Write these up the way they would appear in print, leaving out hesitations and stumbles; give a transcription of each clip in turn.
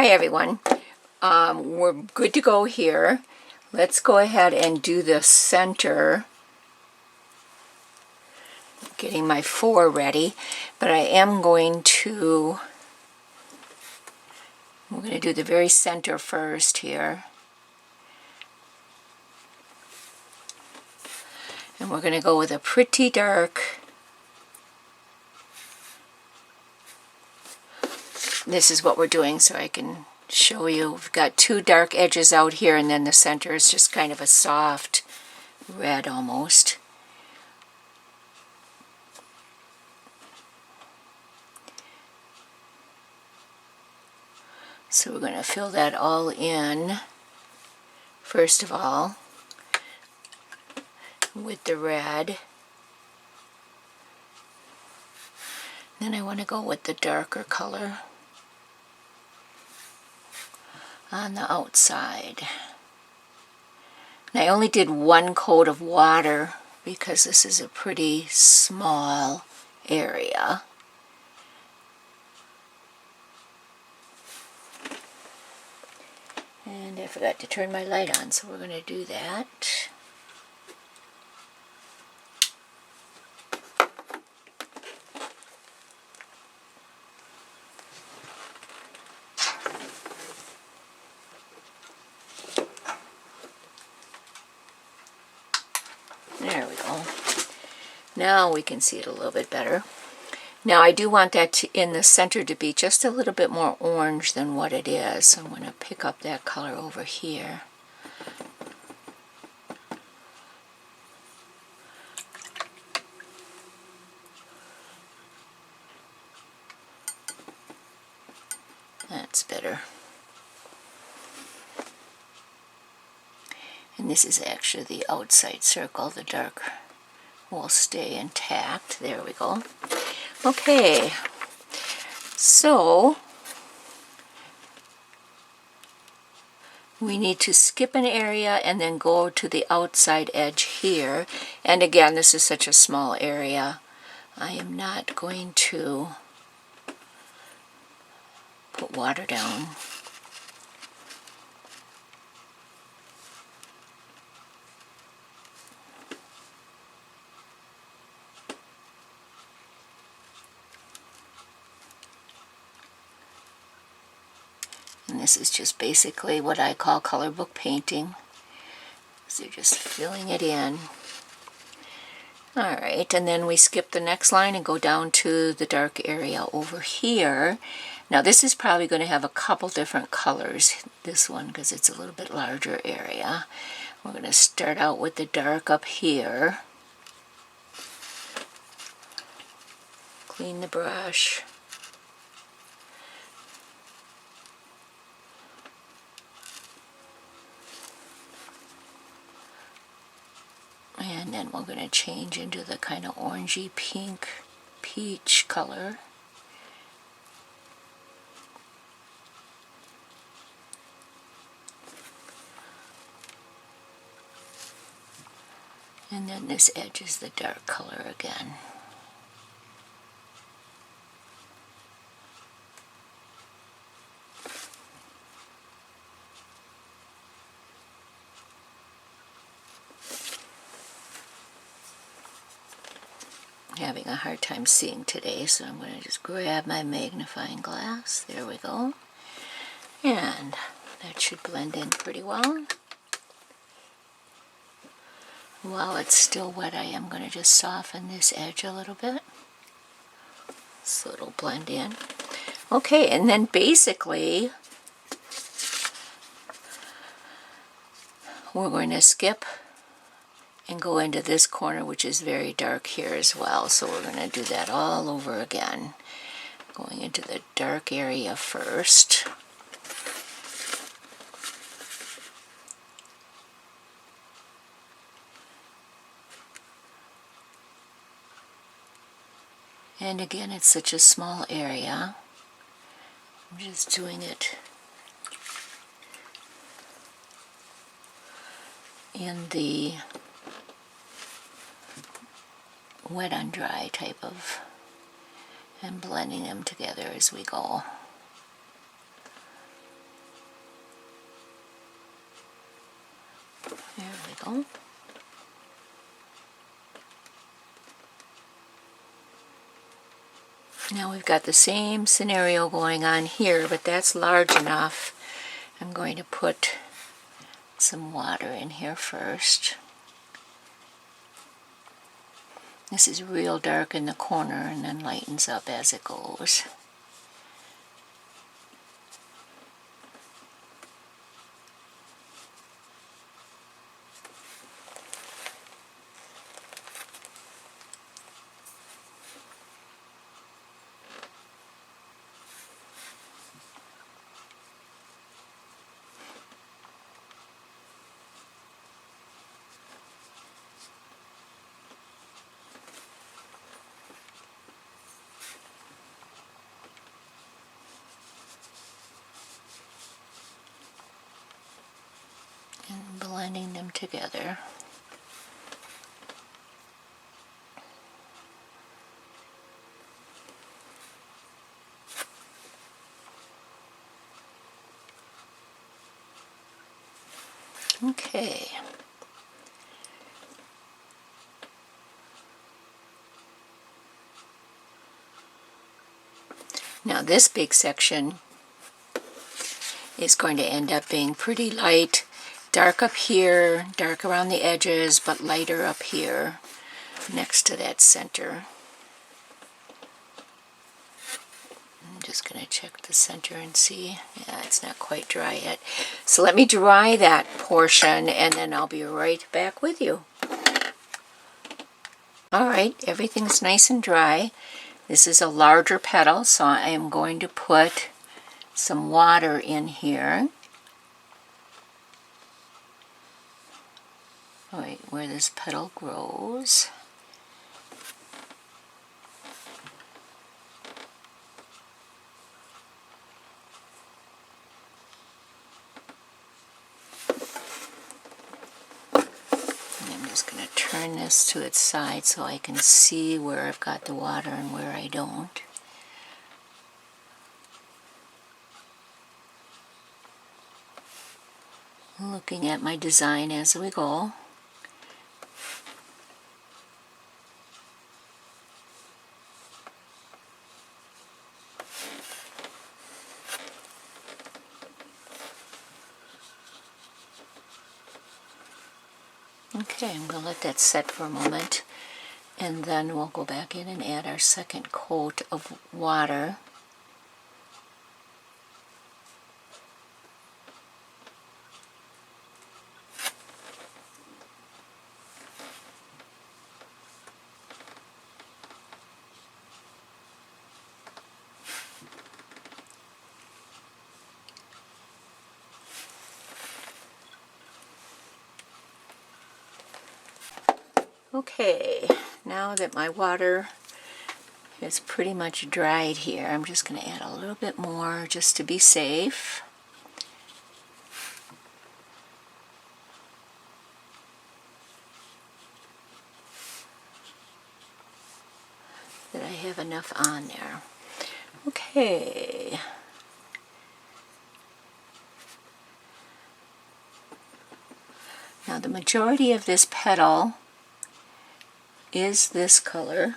Hi everyone, we're good to go here. Let's go ahead and do the center. Getting my 4 ready, but I am going to, we're going to do the very center first here. And we're going to go with a pretty dark, this is what we're doing so I can show you. We've got 2 dark edges out here, and then the center is just kind of a soft red almost. So we're going to fill that all in, first of all, with the red. Then I want to go with the darker color on the outside. And I only did 1 coat of water because this is a pretty small area. And I forgot to turn my light on, so we're going to do that. There we go. Now we can see it a little bit better. Now I do want that in the center to be just a little bit more orange than what it is. So I'm going to pick up that color over here. That's better. And this is actually the outside circle. The dark will stay intact. There we go. Okay, so we need to skip an area and then go to the outside edge here. And again, this is such a small area. I am not going to put water down. And this is just basically what I call color book painting. So you're just filling it in. Alright, and then we skip the next line and go down to the dark area over here. Now this is probably going to have a couple different colors, this one, because it's a little bit larger area. We're going to start out with the dark up here. Clean the brush. And then we're going to change into the kind of orangey pink peach color. And then this edge is the dark color again. Having a hard time seeing today, so I'm going to just grab my magnifying glass. There we go. And that should blend in pretty well. While it's still wet, I am going to just soften this edge a little bit so it'll blend in. Okay, and then basically we're going to skip and go into this corner, which is very dark here as well. So we're going to do that all over again. Going into the dark area first. And again, it's such a small area. I'm just doing it in the wet on dry type of, and blending them together as we go. There we go. Now we've got the same scenario going on here, but that's large enough. I'm going to put some water in here first. This is real dark in the corner and then lightens up as it goes. And blending them together. Okay. Now this big section is going to end up being pretty light. Dark up here, dark around the edges, but lighter up here next to that center. I'm just going to check the center and see. Yeah, it's not quite dry yet. So let me dry that portion and then I'll be right back with you. Alright, everything's nice and dry. This is a larger petal, so I am going to put some water in here. Right where this petal grows. And I'm just going to turn this to its side so I can see where I've got the water and where I don't. Looking at my design as we go. Okay, I'm going to let that set for a moment, and then we'll go back in and add our second coat of water. Okay, now that my water is pretty much dried here, I'm just going to add a little bit more just to be safe. That I have enough on there. Okay. Now the majority of this petal is this color.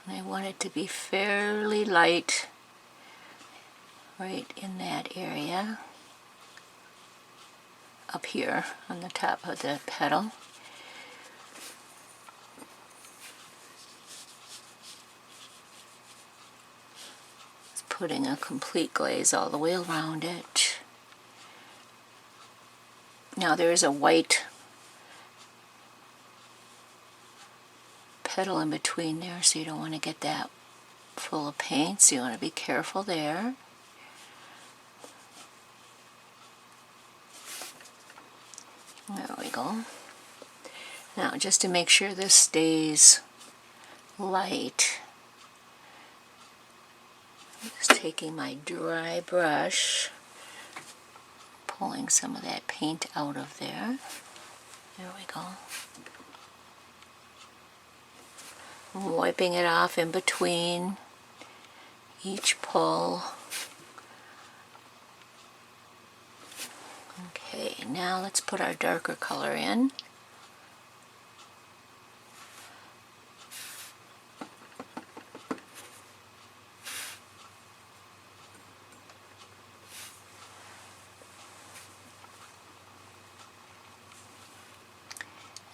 And I want it to be fairly light right in that area up here on the top of the petal. Just putting a complete glaze all the way around it. Now there is a white petal in between there, so you don't want to get that full of paint, so you want to be careful there. There we go. Now just to make sure this stays light, I'm just taking my dry brush, pulling some of that paint out of there. There we go. Wiping it off in between each pull. Okay, now let's put our darker color in.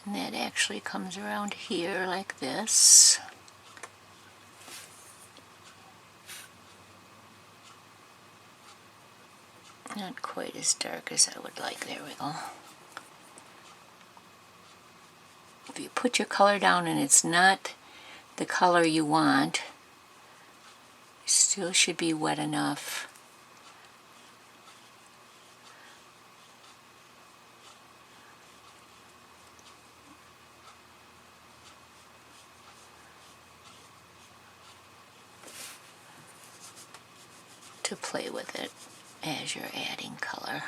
And that actually comes around here like this. Not quite as dark as I would like. There we go. If you put your color down and it's not the color you want, it still should be wet enough. To play with it as you're adding color.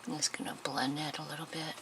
I'm just going to blend that a little bit.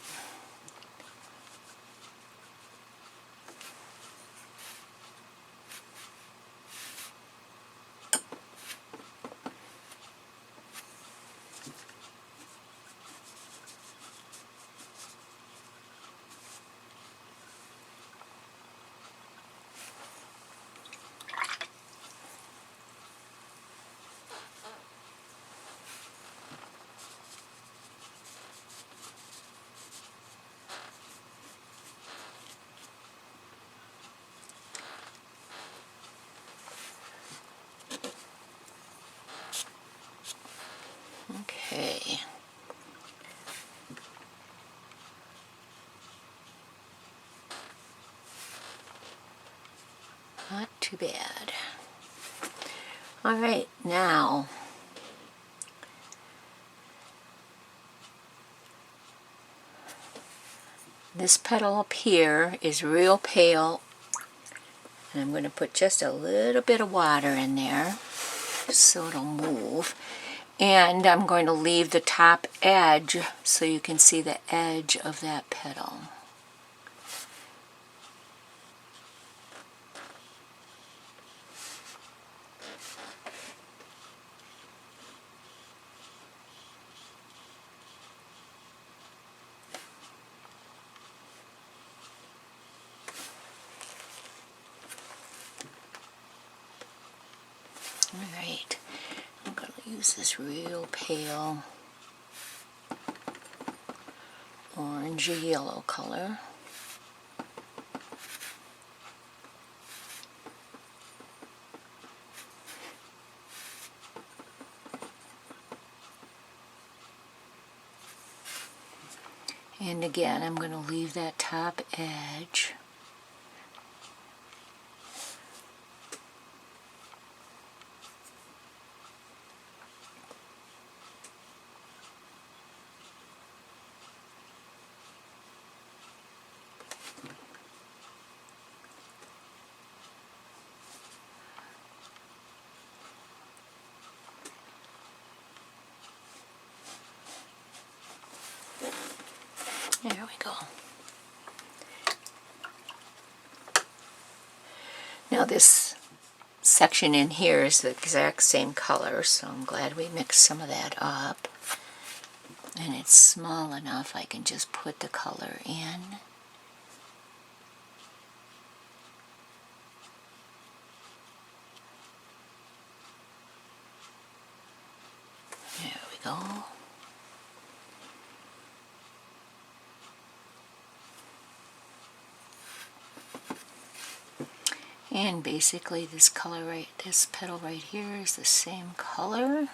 Okay. Not too bad. All right, now this petal up here is real pale, and I'm going to put just a little bit of water in there so it'll move. And I'm going to leave the top edge so you can see the edge of that petal. Alright, I'm going to use this real pale orangey yellow color. And again, I'm going to leave that top edge. There we go. Now this section in here is the exact same color, so I'm glad we mixed some of that up. And it's small enough I can just put the color in. There we go. And basically this color this petal right here is the same color.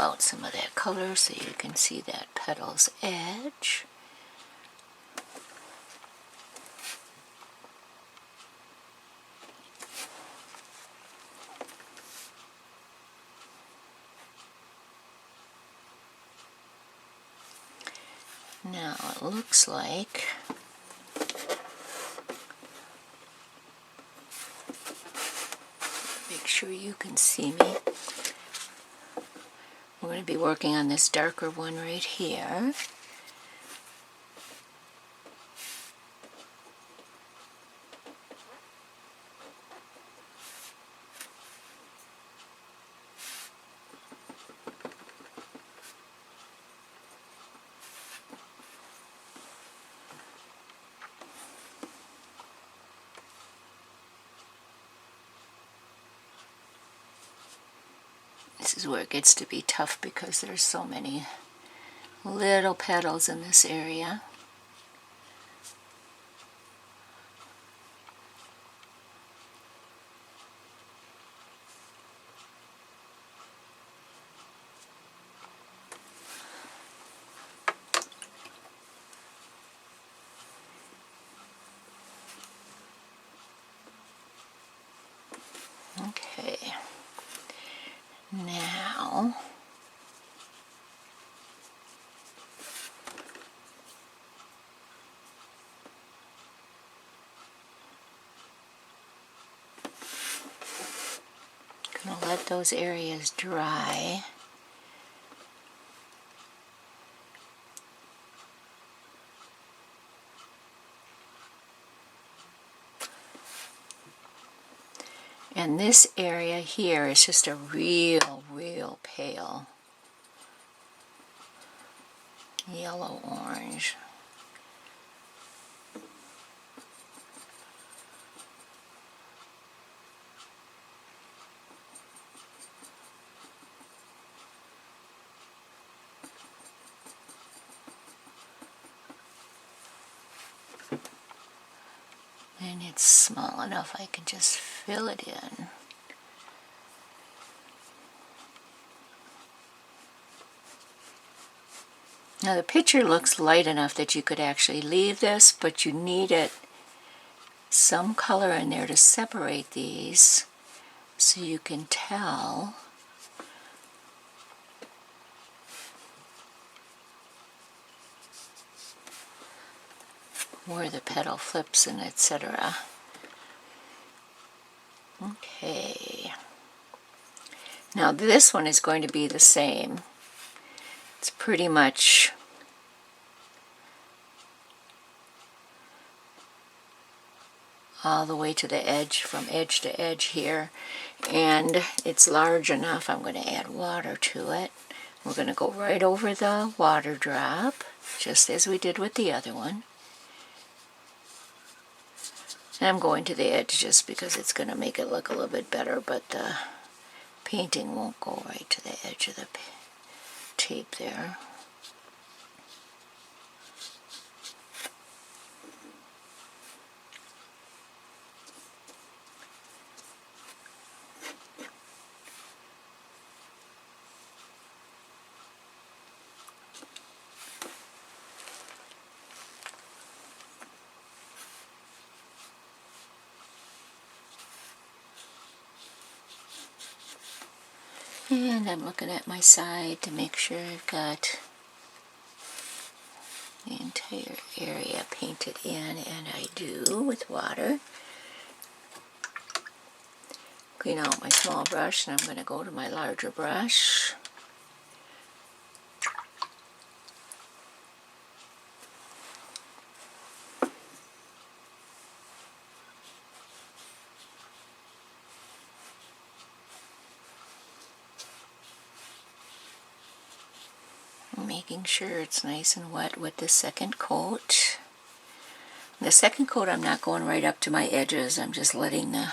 out some of that color so you can see that petal's edge. Now it looks like make sure you can see me. We're going to be working on this darker one right here. This is where it gets to be tough because there's so many little petals in this area. Okay. Now, I'm going to let those areas dry. And this area here is just a real pale yellow-orange. And it's small enough I can just fill it in. Now the picture looks light enough that you could actually leave this, but you need some color in there to separate these so you can tell where the petal flips and etc. Okay. Now this one is going to be the same. It's pretty much all the way to the edge, from edge to edge here, and it's large enough. I'm going to add water to it. We're going to go right over the water drop, just as we did with the other one. And I'm going to the edge just because it's going to make it look a little bit better, but the painting won't go right to the edge of the tape there. And I'm looking at my side to make sure I've got the entire area painted in, and I do with water. Clean out my small brush, and I'm going to go to my larger brush. Making sure it's nice and wet with the second coat. The second coat I'm not going right up to my edges, I'm just letting the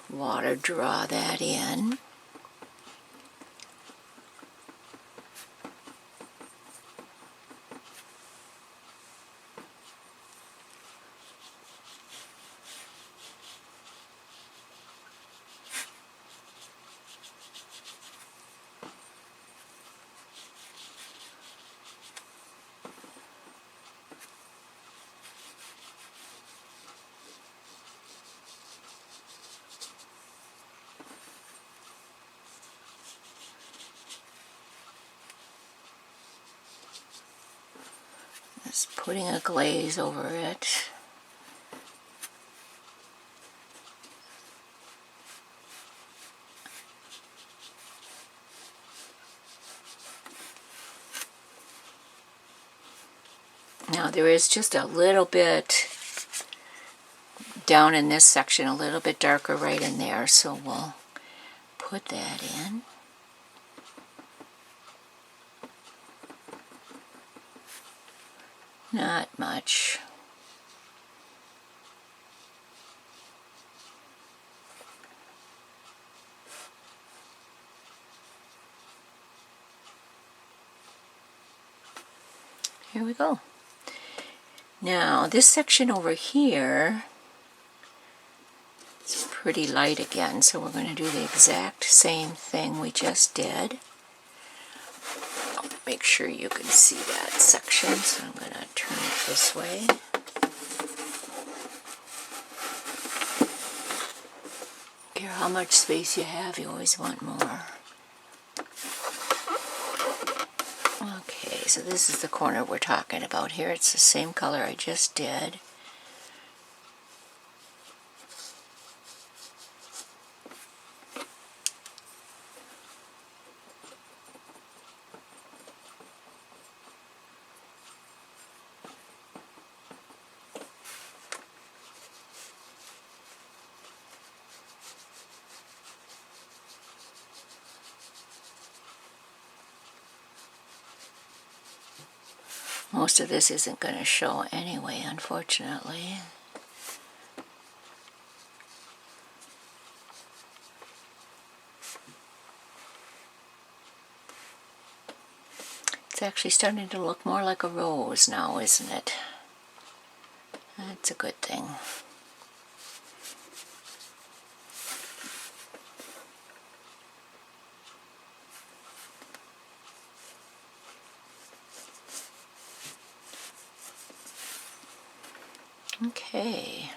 water draw that in. putting a glaze over it. Now there is just a little bit down in this section, a little bit darker right in there, so we'll put that in. Not much. Here we go. Now this section over here, it's pretty light again, so we're going to do the exact same thing we just did. I'll make sure you can see that section, so I'm going to turn it this way. I don't care how much space you have, you always want more. Okay, so this is the corner we're talking about here. It's the same color I just did. Most of this isn't going to show anyway, unfortunately. It's actually starting to look more like a rose now, isn't it? That's a good thing. Okay,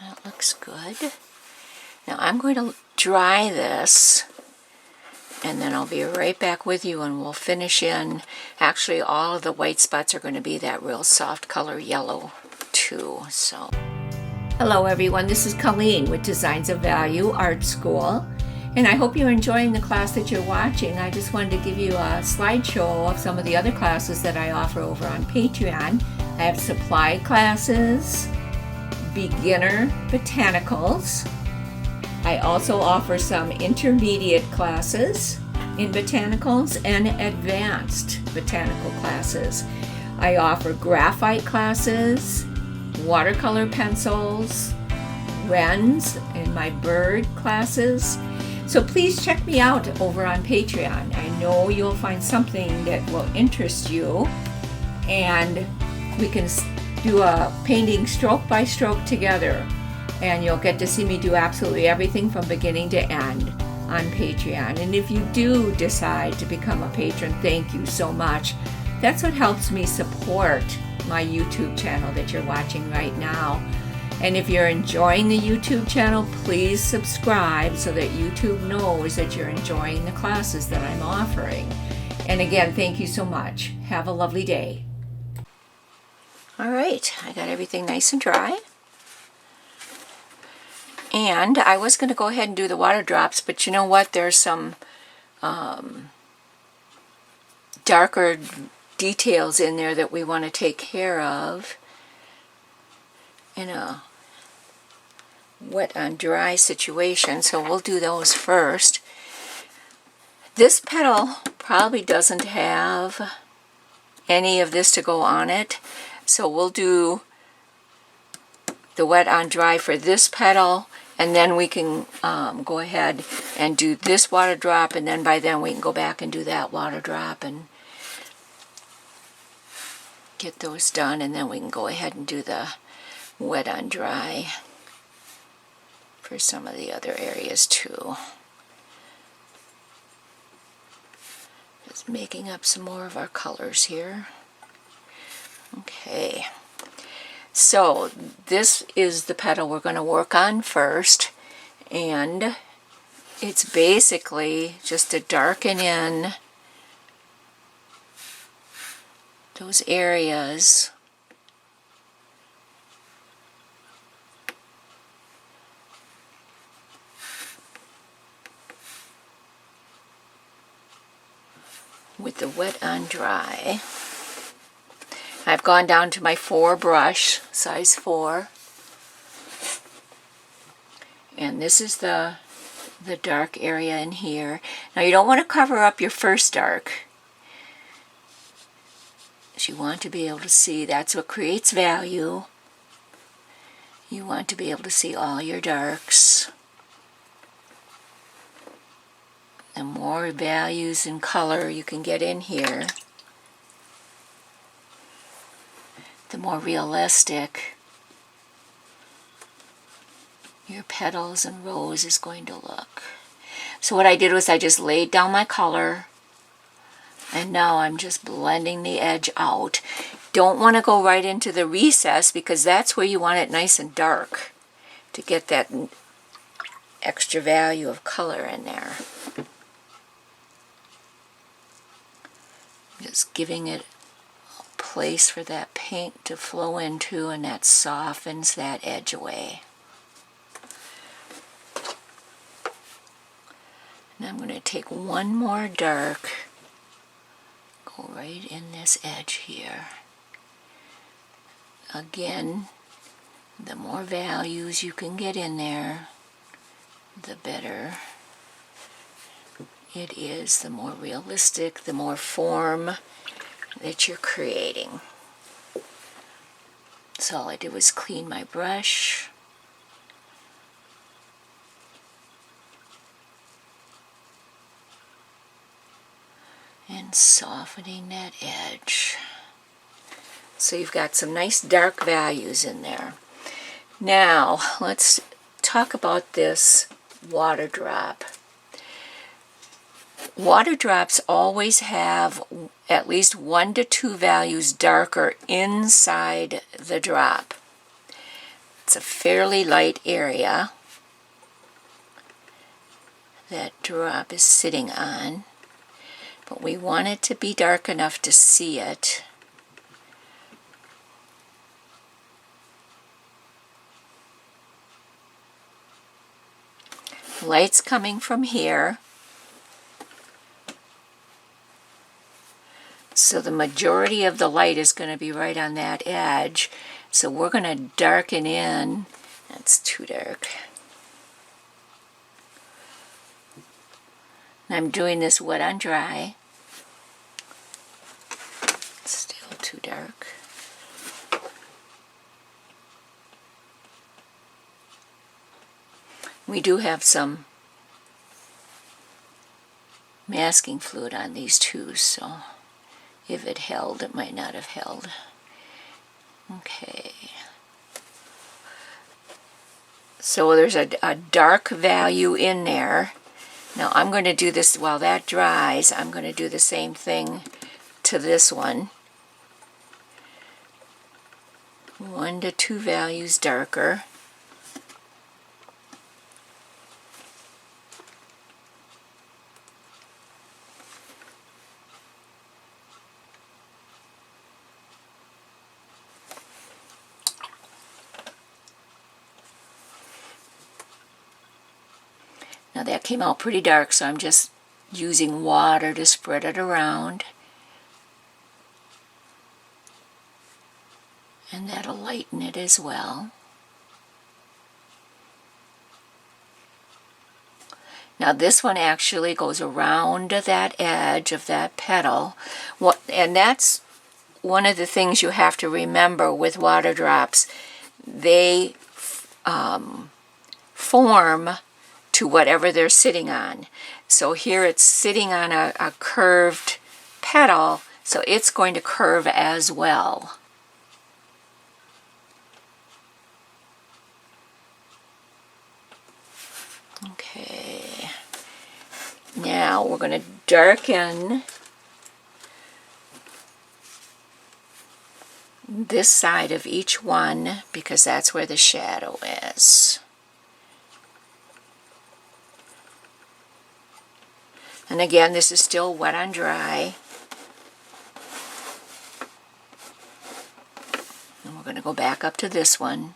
that looks good. Now I'm going to dry this, and then I'll be right back with you and we'll finish in. Actually, all of the white spots are going to be that real soft color yellow too. So, hello everyone, this is Colleen with Designs of Value Art School, and I hope you're enjoying the class that you're watching. I just wanted to give you a slideshow of some of the other classes that I offer over on Patreon. I have supply classes, beginner botanicals. I also offer some intermediate classes in botanicals and advanced botanical classes. I offer graphite classes, watercolor pencils, wrens, and my bird classes. So please check me out over on Patreon. I know you'll find something that will interest you, and we can do a painting stroke by stroke together, and you'll get to see me do absolutely everything from beginning to end on Patreon. And if you do decide to become a patron, thank you so much. That's what helps me support my YouTube channel that you're watching right now. And if you're enjoying the YouTube channel, please subscribe so that YouTube knows that you're enjoying the classes that I'm offering. And again, thank you so much. Have a lovely day. All right, I got everything nice and dry. And I was going to go ahead and do the water drops, but you know what? There's some darker details in there that we want to take care of in a wet on dry situation, so we'll do those first. This petal probably doesn't have any of this to go on it, so we'll do the wet on dry for this petal, and then we can go ahead and do this water drop, and then by then we can go back and do that water drop and get those done, and then we can go ahead and do the wet on dry for some of the other areas too. Just making up some more of our colors here. Okay, so this is the petal we're going to work on first, and it's basically just to darken in those areas with the wet on dry, I've gone down to my 4 brush, size 4. And this is the dark area in here. Now you don't want to cover up your first dark. You want to be able to see, that's what creates value. You want to be able to see all your darks. The more values in color you can get in here, the more realistic your petals and rose is going to look. So what I did was I just laid down my color, and now I'm just blending the edge out. Don't want to go right into the recess because that's where you want it nice and dark to get that extra value of color in there. Just giving it a place for that paint to flow into, and that softens that edge away. And I'm going to take one more dark, go right in this edge here. Again, the more values you can get in there, the better it is, the more realistic, the more form that you're creating. So all I did was clean my brush. And softening that edge. So you've got some nice dark values in there. Now, let's talk about this water drop. Water drops always have at least 1 to 2 values darker inside the drop. It's a fairly light area that drop is sitting on, but we want it to be dark enough to see it. Light's coming from here, so the majority of the light is going to be right on that edge. So we're going to darken in. That's too dark. I'm doing this wet on dry. Still too dark. We do have some masking fluid on these too, so if it held, it might not have held. Okay. So there's a dark value in there. Now I'm going to do this while that dries. I'm going to do the same thing to this one. 1 to 2 values darker. Now that came out pretty dark, so I'm just using water to spread it around. And that'll lighten it as well. Now this one actually goes around that edge of that petal. And that's one of the things you have to remember with water drops. They form to whatever they're sitting on. So here it's sitting on a curved petal, so it's going to curve as well. Okay, now we're going to darken this side of each one because that's where the shadow is. And again, this is still wet on dry. And we're going to go back up to this one.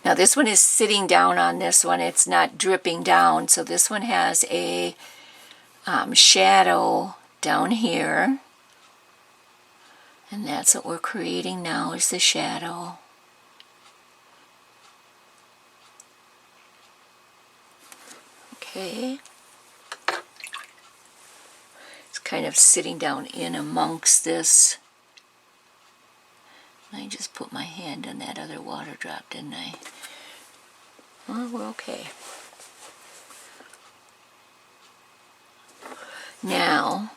Now this one is sitting down on this one. It's not dripping down. So this one has a shadow down here. And that's what we're creating now, is the shadow. Okay. It's kind of sitting down in amongst this. I just put my hand on that other water drop, didn't I? Well, we're okay. Now,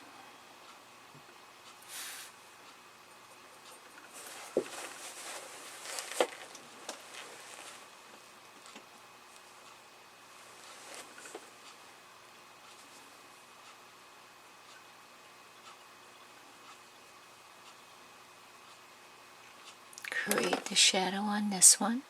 create the shadow on this one.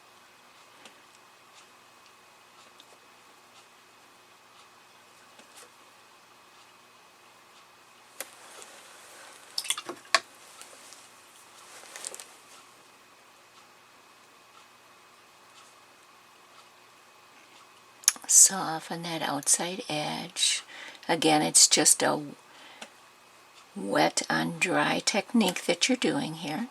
Soften that outside edge. Again, it's just a wet on dry technique that you're doing here.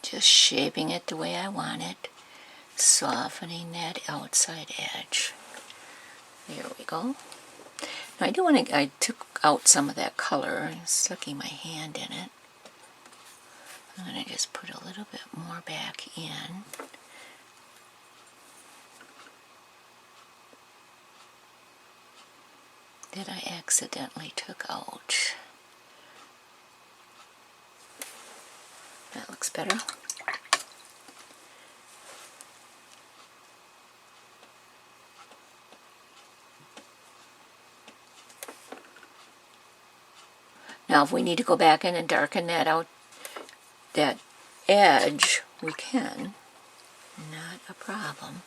Just shaping it the way I want it, softening that outside edge. There we go. Now I took out some of that color and sticking my hand in it. I'm going to just put a little bit more back in. That I accidentally took out. That looks better. Now if we need to go back in and darken that out, that edge, we can. Not a problem.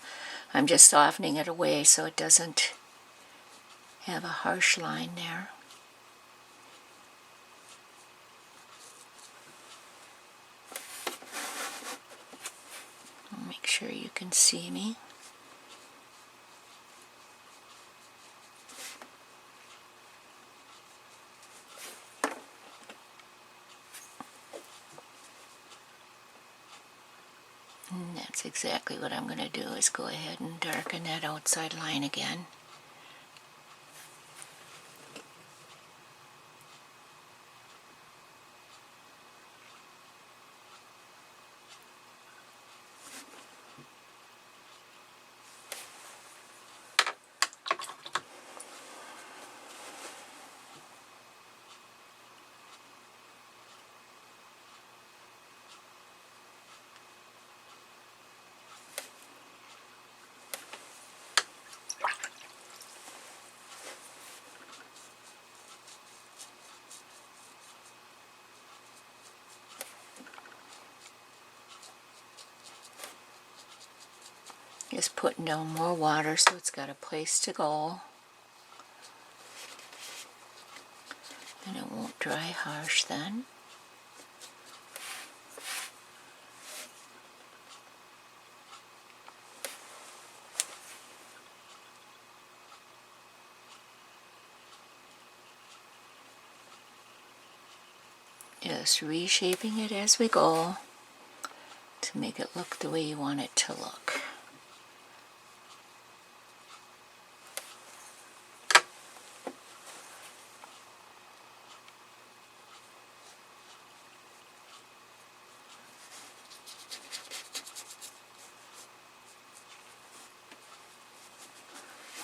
I'm just softening it away so it doesn't have a harsh line there. Make sure you can see me. And that's exactly what I'm going to do, is go ahead and darken that outside line again. Just putting down more water so it's got a place to go. And it won't dry harsh then. Just reshaping it as we go to make it look the way you want it to look.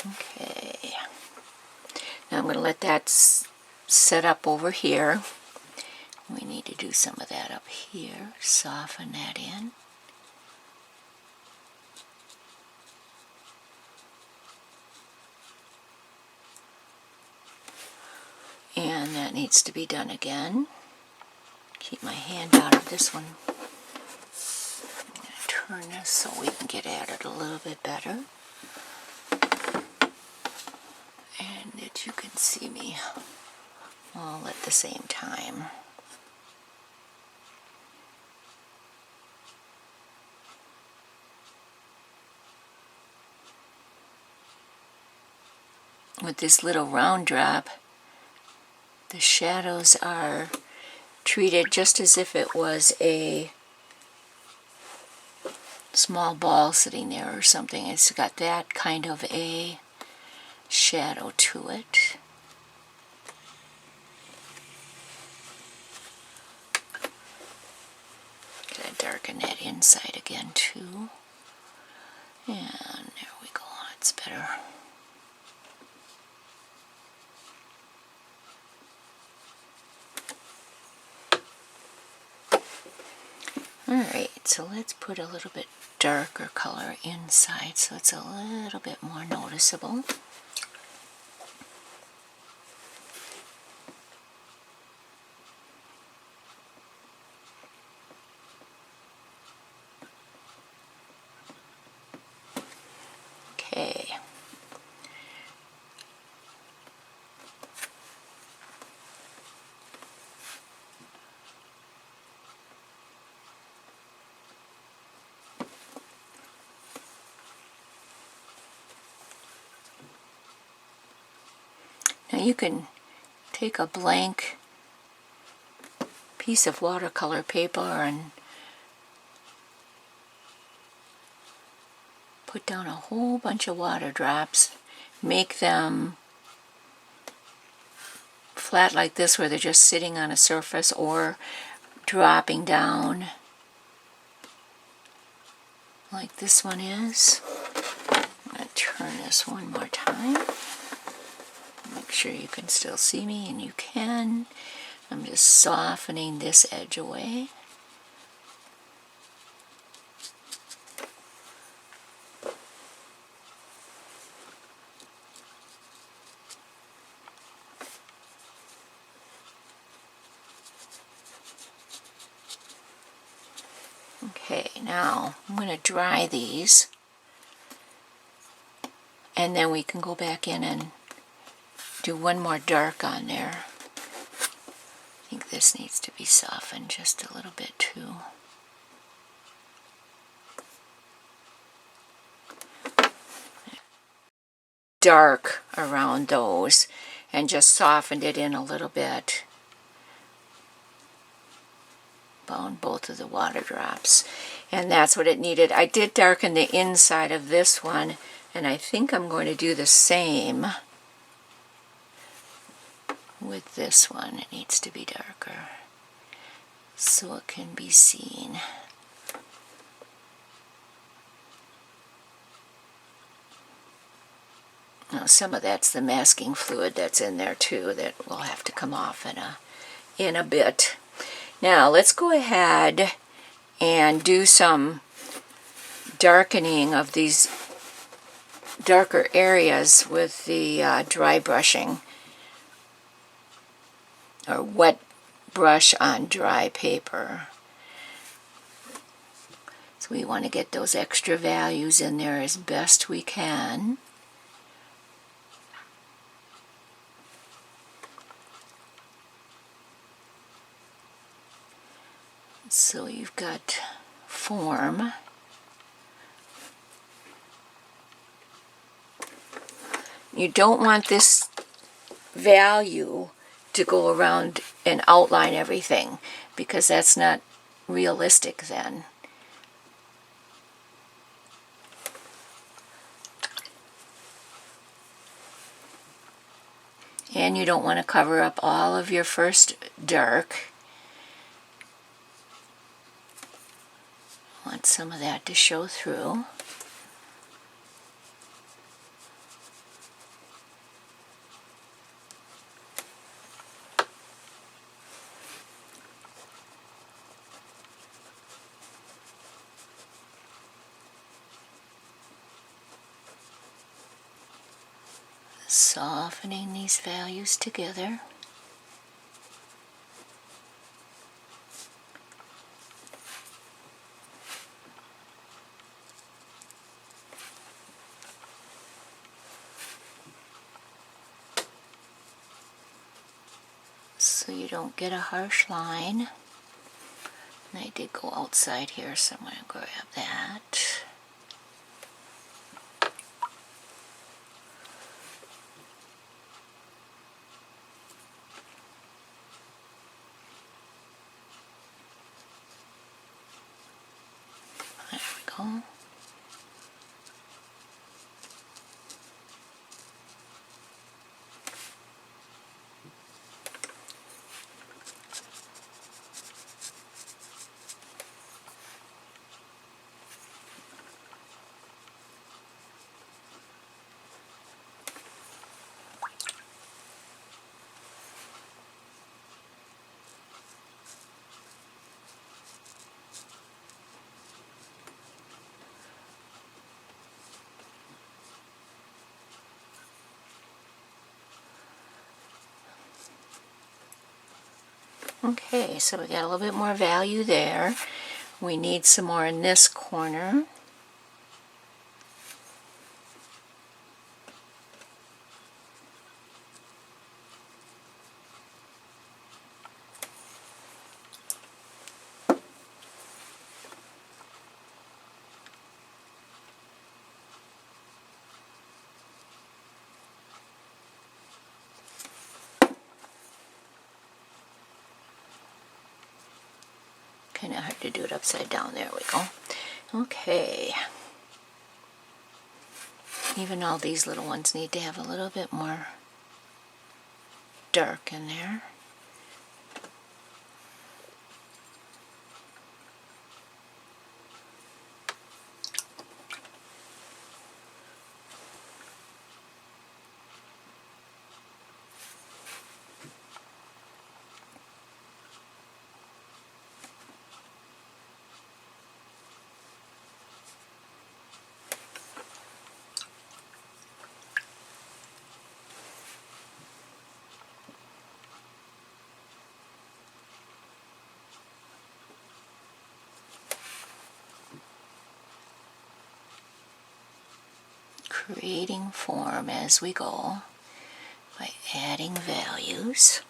Okay, now I'm going to let that set up over here. We need to do some of that up here, soften that in. And that needs to be done again. Keep my hand out of this one. I'm going to turn this so we can get at it a little bit better. And that you can see me all at the same time. With this little round drop, the shadows are treated just as if it was a small ball sitting there or something. It's got that kind of a shadow to it. Gotta darken that inside again too. And there we go, it's better. Alright, so let's put a little bit darker color inside so it's a little bit more noticeable. Okay. Now you can take a blank piece of watercolor paper and put down a whole bunch of water drops, make them flat like this where they're just sitting on a surface or dropping down like this one is. I'm going to turn this one more time. Make sure you can still see me, and you can. I'm just softening this edge away. Okay, now I'm going to dry these, and then we can go back in and do one more dark on there. I think this needs to be softened just a little bit too. Dark around those and just softened it in a little bit on both of the water drops, and that's what it needed. I did darken the inside of this one, and I think I'm going to do the same with this one. It needs to be darker so it can be seen. Now some of that's the masking fluid that's in there too that will have to come off in a bit. Now let's go ahead and do some darkening of these darker areas with the dry brushing, or wet brush on dry paper. So we want to get those extra values in there as best we can. So you've got form. You don't want this value to go around and outline everything, because that's not realistic then. And you don't want to cover up all of your first dark. Want some of that to show through. Softening these values together. so you don't get a harsh line. And I did go outside here, so I'm going to grab that. There we go. Okay, so we got a little bit more value there. We need some more in this corner. Kind of hard to do it upside down. There we go. Okay. Even all these little ones need to have a little bit more dark in there. Creating form as we go by adding values.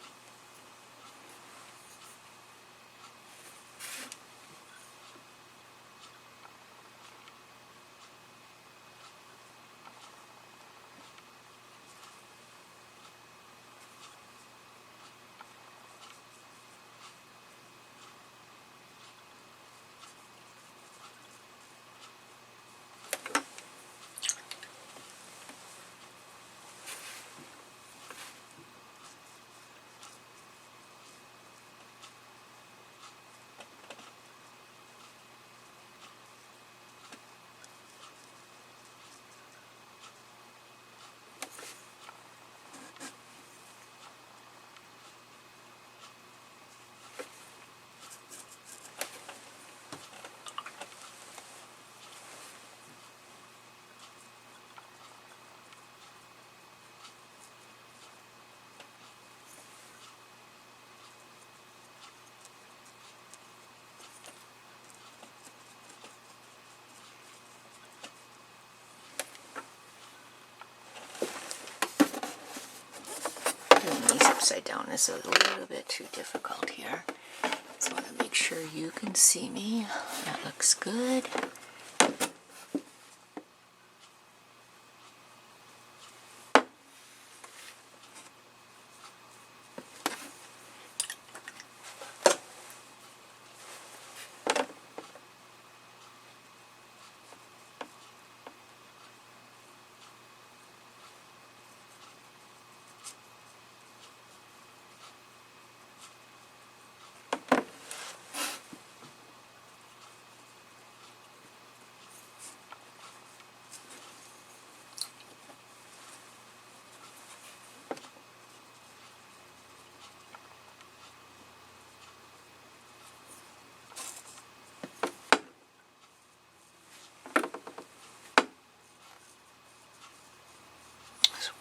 Upside down is a little bit too difficult here. So I want to make sure you can see me. That looks good.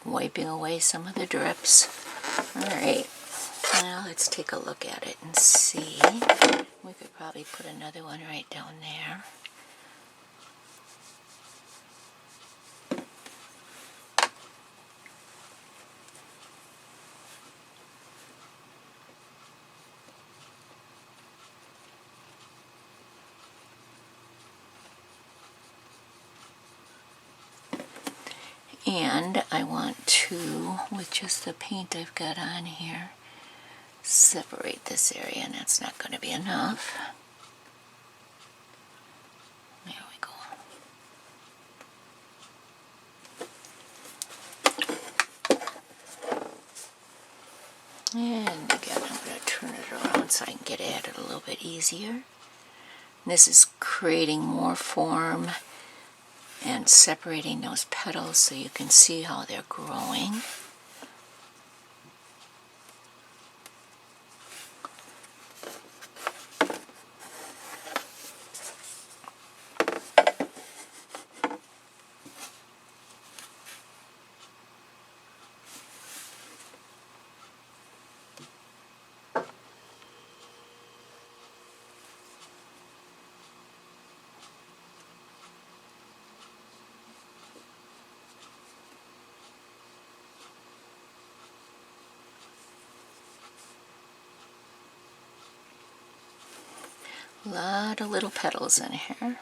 Wiping away some of the drips. Alright, now let's take a look at it and see. We could probably put another one right down there. And I want to, with just the paint I've got on here, separate this area, and that's not going to be enough. There we go. And again, I'm going to turn it around so I can get at it a little bit easier. And this is creating more form and separating those petals so you can see how they're growing. A lot of little petals in here.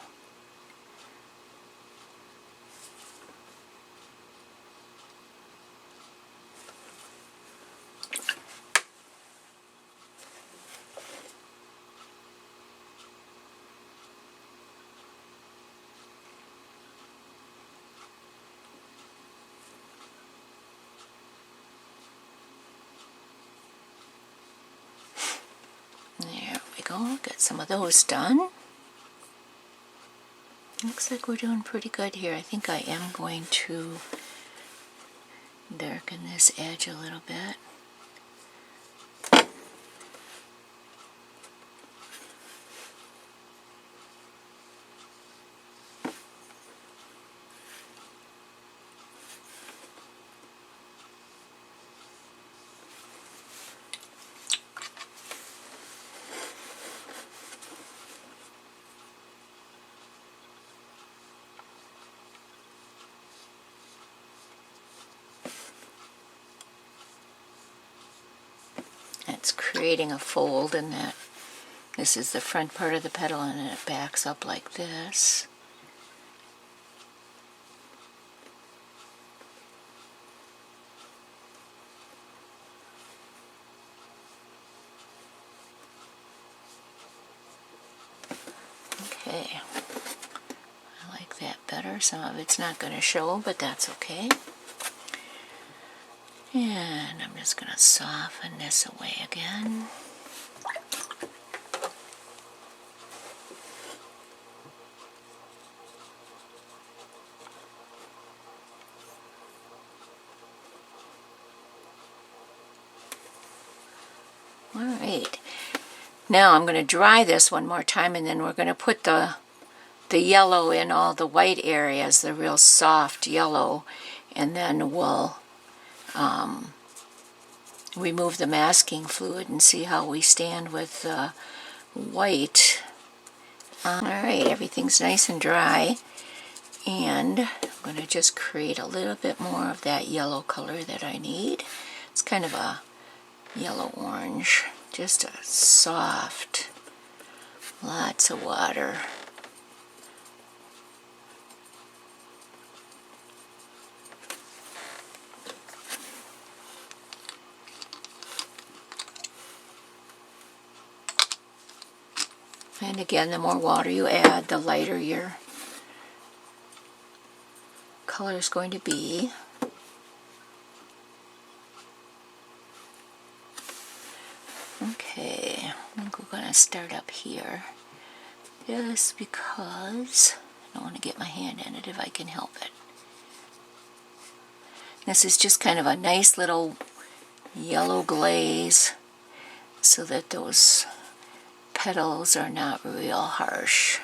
There we go, got some of those done. Looks like we're doing pretty good here. I think I am going to darken this edge a little bit. It's creating a fold in that. This is the front part of the petal and then it backs up like this. Okay, I like that better. Some of it's not going to show, but that's okay. And I'm just going to soften this away again. All right. Now I'm going to dry this one more time, and then we're going to put the yellow in all the white areas, the real soft yellow, and then we'll remove the masking fluid and see how we stand with the white. Alright, everything's nice and dry, and I'm going to just create a little bit more of that yellow color that I need. It's kind of a yellow-orange, just a soft, lots of water. And again, the more water you add, the lighter your color is going to be. Okay, I think we're going to start up here, just because I don't want to get my hand in it if I can help it. This is just kind of a nice little yellow glaze so that those petals are not real harsh.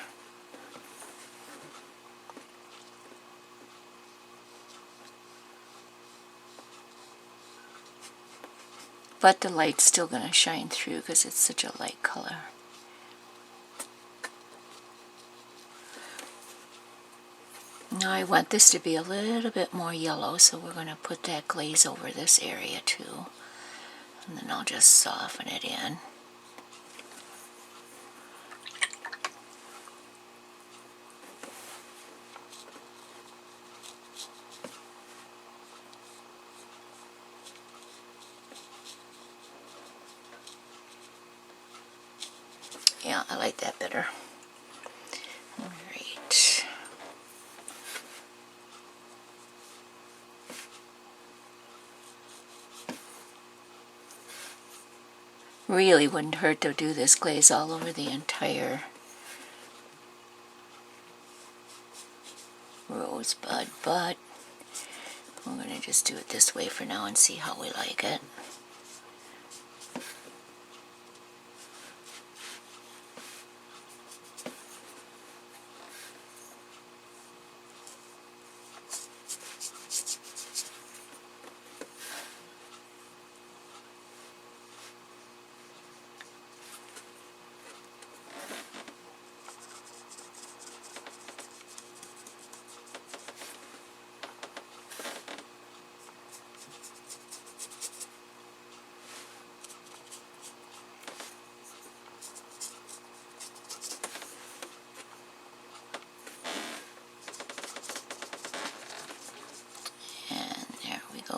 But the light's still going to shine through because it's such a light color. Now I want this to be a little bit more yellow, so we're going to put that glaze over this area too. And then I'll just soften it in. Yeah, I like that better. Alright. Really wouldn't hurt to do this glaze all over the entire rosebud, but we're going to just do it this way for now and see how we like it.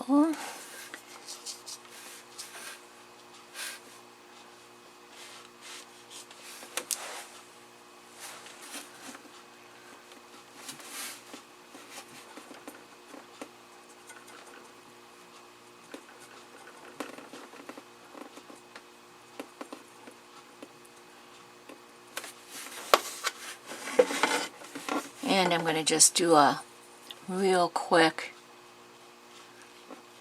Go. And I'm going to just do a real quick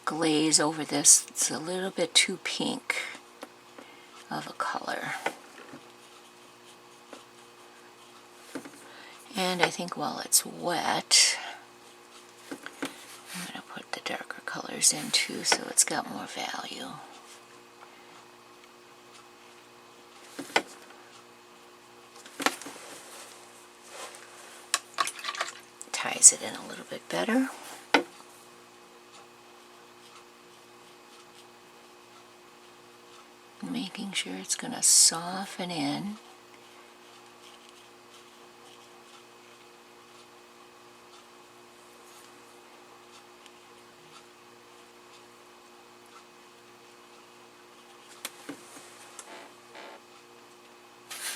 glaze over this. It's a little bit too pink of a color. And I think while it's wet, I'm going to put the darker colors in too so it's got more value. Ties it in a little bit better. Making sure it's going to soften in.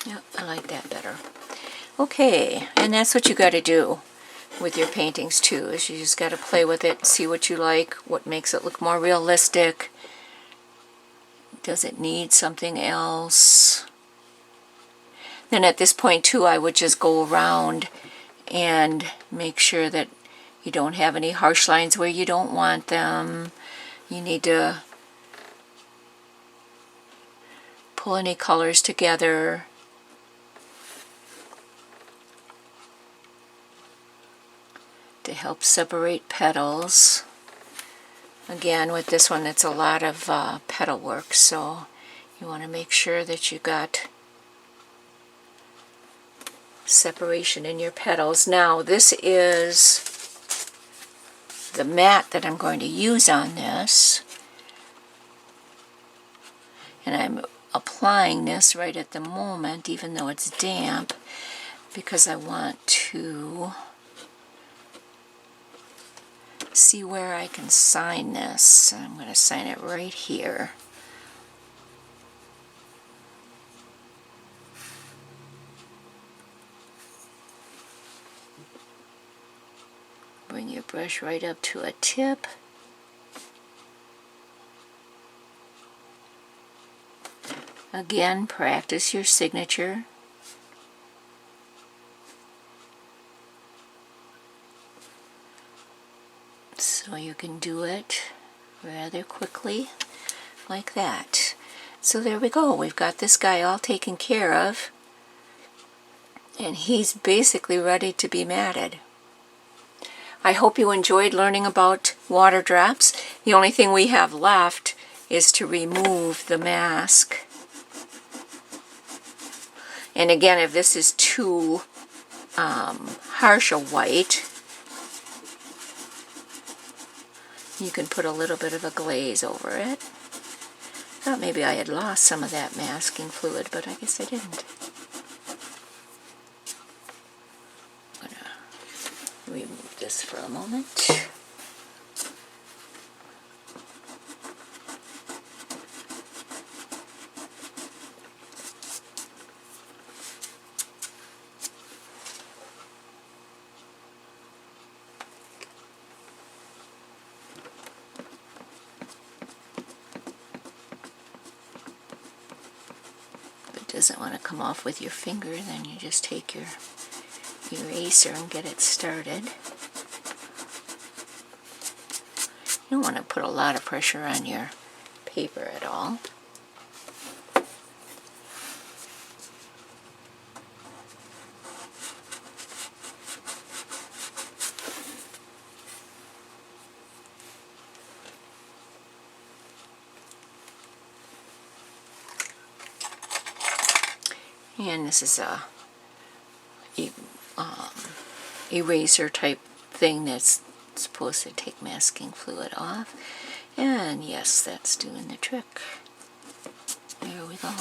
Yep, I like that better. Okay, and that's what you got to do with your paintings too, is you just got to play with it, see what you like, what makes it look more realistic. Does it need something else? Then at this point too, I would just go around and make sure that you don't have any harsh lines where you don't want them. You need to pull any colors together. To help separate petals. Again, with this one, it's a lot of petal work, so you want to make sure that you got separation in your petals. Now, this is the matte that I'm going to use on this, and I'm applying this right at the moment, even though it's damp, because I want to see where I can sign this. I'm going to sign it right here. Bring your brush right up to a tip. Again, practice your signature. So you can do it rather quickly like that. So there we go. We've got this guy all taken care of, and he's basically ready to be matted. I hope you enjoyed learning about water drops. The only thing we have left is to remove the mask. And again, if this is too harsh a white, you can put a little bit of a glaze over it. Thought maybe I had lost some of that masking fluid, but I guess I didn't. I'm going to remove this for a moment. doesn't want to come off with your finger, then you just take your eraser and get it started. You don't want to put a lot of pressure on your paper at all. And this is a eraser type thing that's supposed to take masking fluid off. And yes, that's doing the trick. There we go.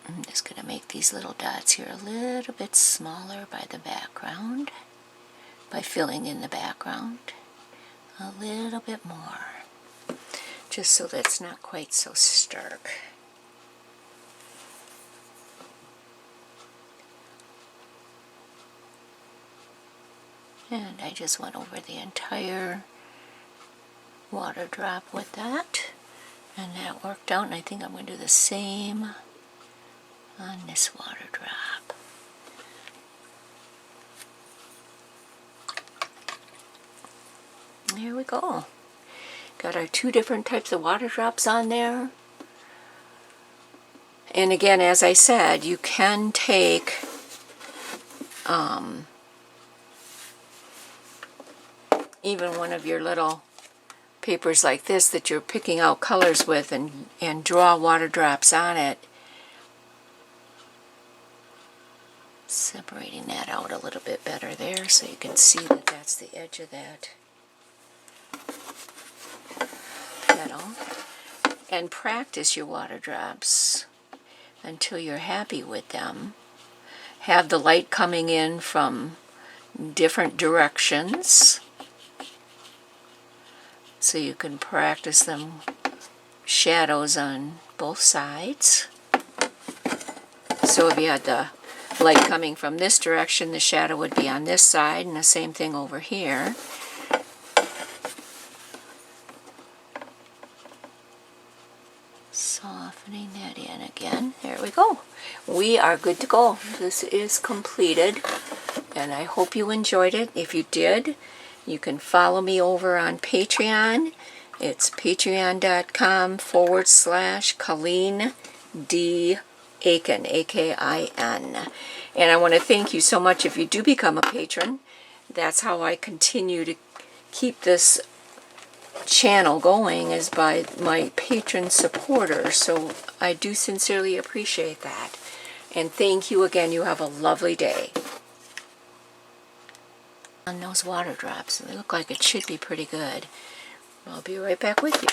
I'm just going to make these little dots here a little bit smaller by the background, by filling in the background a little bit more, just so that it's not quite so stark. And I just went over the entire water drop with that, and that worked out, and I think I'm going to do the same on this water drop. There we go. Got our two different types of water drops on there. And again, as I said, you can take even one of your little papers like this that you're picking out colors with and draw water drops on it. Separating that out a little bit better there so you can see that that's the edge of that petal. And practice your water drops until you're happy with them. Have the light coming in from different directions so you can practice them shadows on both sides. So if you had the light coming from this direction, the shadow would be on this side, and the same thing over here. Softening that in again. There we go. We are good to go. This is completed, and I hope you enjoyed it. If you did, you can follow me over on Patreon. It's patreon.com/Colleen D. Akin, A-K-I-N. And I want to thank you so much if you do become a patron. That's how I continue to keep this channel going, is by my patron supporters. So I do sincerely appreciate that. And thank you again. You have a lovely day. On those water drops, they look like it should be pretty good. I'll be right back with you.